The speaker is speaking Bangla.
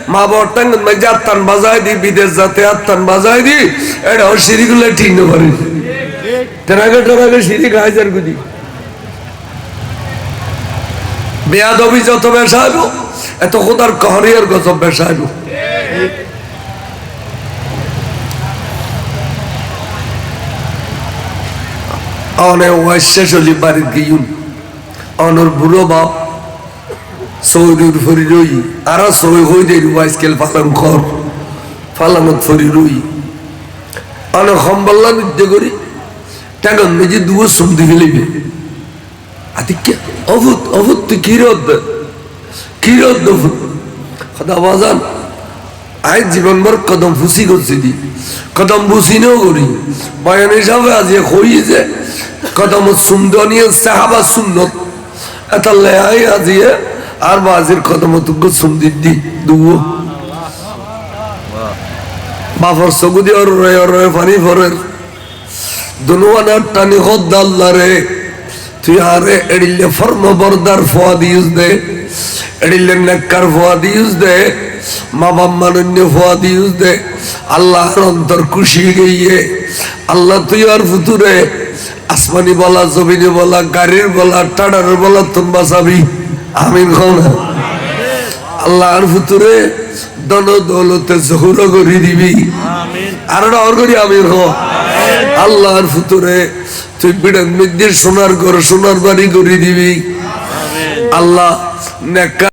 মা বর্তান যাত্রান বাজায় দি বিদেশ যাতে আত্মান বাজায় দি এটা সিঁড়িগুলো ঠিক না পারি তেনাকে টোনাকে সিঁড়ি গাইজার গুদি বেয়াদবি যত বেসাইব এত খোদার কহরিয়ার গজব বেসাইব অনেক ওয়াইশা চলি বাড়ির গিয়ুন অনর বুড়ো বাপ সৌদির ফরি রই আর সই হই দে ওয়াইসকেল ফালান খর ফালানত ফরি রই অনেক সম্বল্লা নৃত্য করি টাকা মেজে দুয়ো সুমদি ফেলিবে আদিকে অভূত অভূত তুই কিরদ খদা বাজান আই জীবনভর কদম ফুসি করছি দি কদম ফুসিনেও করি বয়ান হিসাবে আজ হই যে কদম সুন্দরীয় সাহাবা সুন্নত এতালে আই আজিয়ে আর বাজির কদম তুক সুন্দির দি দুয়ো বাফর সগুদি আর রয়ে ফানি ফরের দুনুয়ানার টানি হদ আল্লাহ রে তুই আরে এড়িলে ফর্ম বরদার ফোয়াদ ইউজ দে এড়িলে নেককার ফোয়াদ ইউজ দে মা বাপ মানন্য ফোয়াদ ইউজ দে আল্লাহর অন্তর খুশি গিয়ে আল্লাহ তুই আর ফুতুরে আসমানি বলা জমিনে বলা গাড়ির বলা টাডারের বলা তুন বাঁচাবি আমিন খাও না আল্লাহর ফুতুরে দন দৌলতে জহুর করি দিবি আর অর করি আমিন হ আল্লাহর ফুতুরে তুই বিড়ান মিদ্দির সোনার ঘর সোনার বাড়ি করে দিবি আল্লাহ নেকা